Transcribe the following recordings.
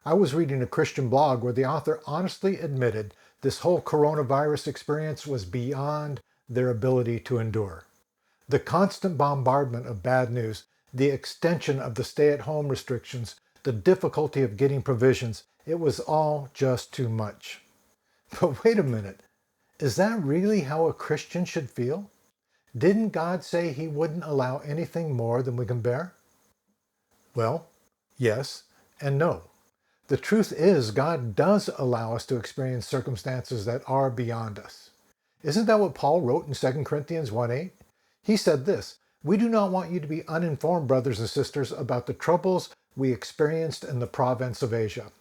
I was reading a Christian blog where the author honestly admitted this whole coronavirus experience was beyond their ability to endure. The constant bombardment of bad news, the extension of the stay-at-home restrictions, the difficulty of getting provisions, it was all just too much. But wait a minute, is that really how a Christian should feel? Didn't God say he wouldn't allow anything more than we can bear? Well, yes and no. The truth is, God does allow us to experience circumstances that are beyond us. Isn't that what Paul wrote in 2 Corinthians 1:8? He said this, "We do not want you to be uninformed, brothers and sisters, about the troubles we experienced in the province of Asia.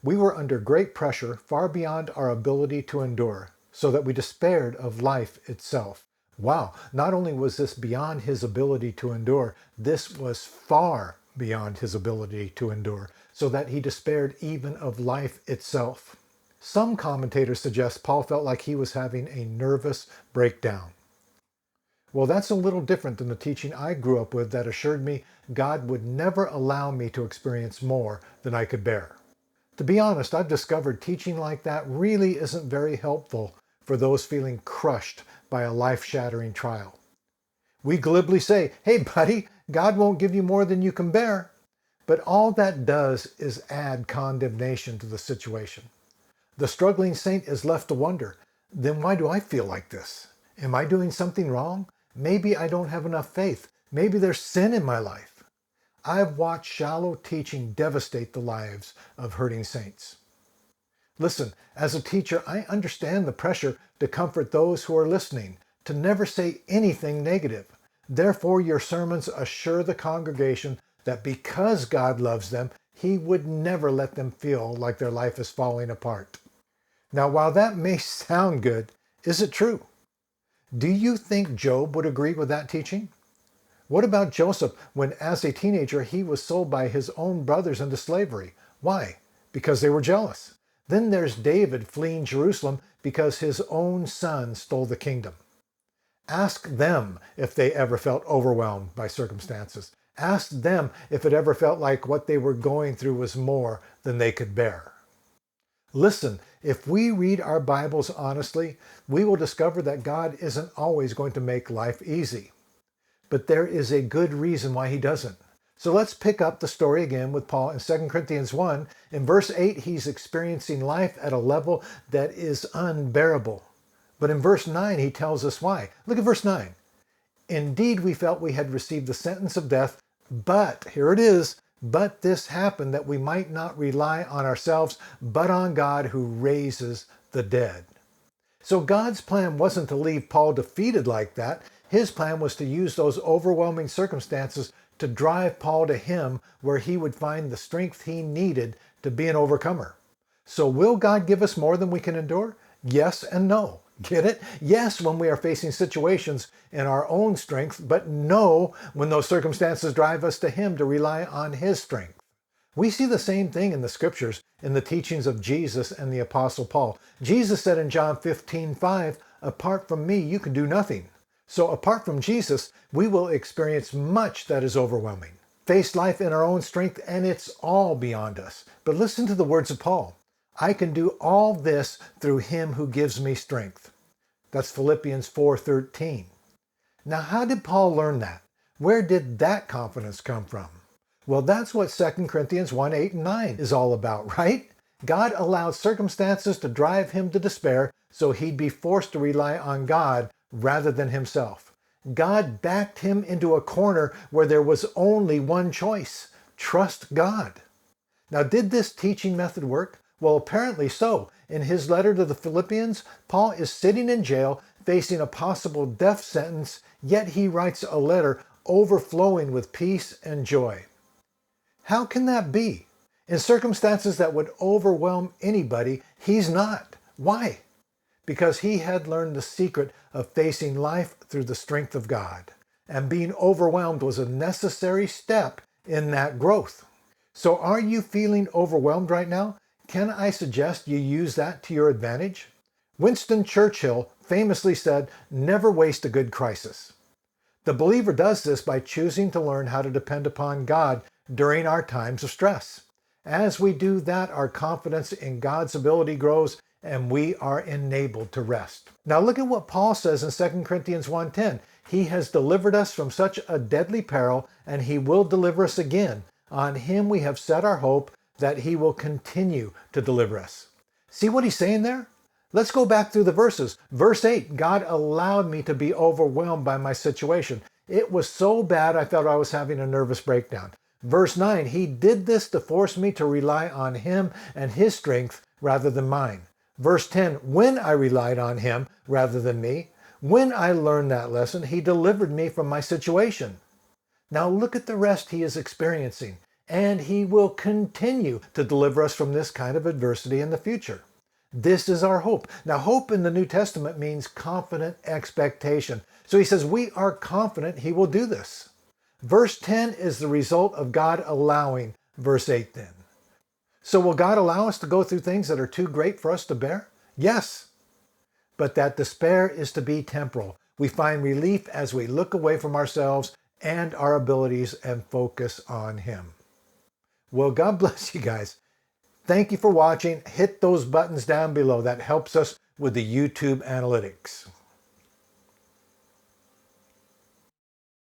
We were under great pressure, far beyond our ability to endure, so that we despaired of life itself." Wow, not only was this beyond his ability to endure, this was far beyond his ability to endure, so that he despaired even of life itself. Some commentators suggest Paul felt like he was having a nervous breakdown. Well, that's a little different than the teaching I grew up with that assured me God would never allow me to experience more than I could bear. To be honest, I've discovered teaching like that really isn't very helpful for those feeling crushed by a life-shattering trial. We glibly say, "Hey buddy, God won't give you more than you can bear." But all that does is add condemnation to the situation. The struggling saint is left to wonder, then why do I feel like this? Am I doing something wrong? Maybe I don't have enough faith. Maybe there's sin in my life. I've watched shallow teaching devastate the lives of hurting saints. Listen, as a teacher, I understand the pressure to comfort those who are listening, to never say anything negative. Therefore, your sermons assure the congregation that because God loves them, he would never let them feel like their life is falling apart. Now, while that may sound good, is it true? Do you think Job would agree with that teaching? What about Joseph when, as a teenager, he was sold by his own brothers into slavery? Why? Because they were jealous. Then there's David fleeing Jerusalem because his own son stole the kingdom. Ask them if they ever felt overwhelmed by circumstances. Ask them if it ever felt like what they were going through was more than they could bear. Listen, if we read our Bibles honestly, we will discover that God isn't always going to make life easy. But there is a good reason why he doesn't. So let's pick up the story again with Paul in 2 Corinthians 1. In verse 8, he's experiencing life at a level that is unbearable. But in verse 9, he tells us why. Look at verse 9. "Indeed, we felt we had received the sentence of death, but," here it is, "but this happened that we might not rely on ourselves, but on God who raises the dead." So God's plan wasn't to leave Paul defeated like that. His plan was to use those overwhelming circumstances to drive Paul to him where he would find the strength he needed to be an overcomer. So will God give us more than we can endure? Yes and no. Get it? Yes, when we are facing situations in our own strength, but no when those circumstances drive us to him to rely on his strength. We see the same thing in the scriptures in the teachings of Jesus and the Apostle Paul. Jesus said in John 15:5, "Apart from me, you can do nothing." So apart from Jesus, we will experience much that is overwhelming, face life in our own strength, and it's all beyond us. But listen to the words of Paul. "I can do all this through him who gives me strength." That's Philippians 4:13. Now, how did Paul learn that? Where did that confidence come from? Well, that's what 2 Corinthians 1:8 and 9 is all about, right? God allowed circumstances to drive him to despair so he'd be forced to rely on God rather than himself. God backed him into a corner where there was only one choice: trust God. Now, did this teaching method work? Well, apparently so. In his letter to the Philippians, Paul is sitting in jail facing a possible death sentence, yet he writes a letter overflowing with peace and joy. How can that be? In circumstances that would overwhelm anybody, he's not. Why? Because he had learned the secret of facing life through the strength of God. And being overwhelmed was a necessary step in that growth. So are you feeling overwhelmed right now? Can I suggest you use that to your advantage? Winston Churchill famously said, "Never waste a good crisis." The believer does this by choosing to learn how to depend upon God during our times of stress. As we do that, our confidence in God's ability grows and we are enabled to rest. Now look at what Paul says in 2 Corinthians 1:10. He has delivered us from such a deadly peril, and he will deliver us again. On him we have set our hope that he will continue to deliver us. See what he's saying there? Let's go back through the verses. Verse 8, God allowed me to be overwhelmed by my situation. It was so bad I thought I was having a nervous breakdown. Verse 9, he did this to force me to rely on him and his strength rather than mine. Verse 10, when I relied on him rather than me, when I learned that lesson, he delivered me from my situation. Now look at the rest he is experiencing, and he will continue to deliver us from this kind of adversity in the future. This is our hope. Now, hope in the New Testament means confident expectation. So he says, we are confident he will do this. Verse 10 is the result of God allowing verse 8 then. So will God allow us to go through things that are too great for us to bear? Yes. But that despair is to be temporal. We find relief as we look away from ourselves and our abilities and focus on him. Well, God bless you guys. Thank you for watching. Hit those buttons down below. That helps us with the YouTube analytics.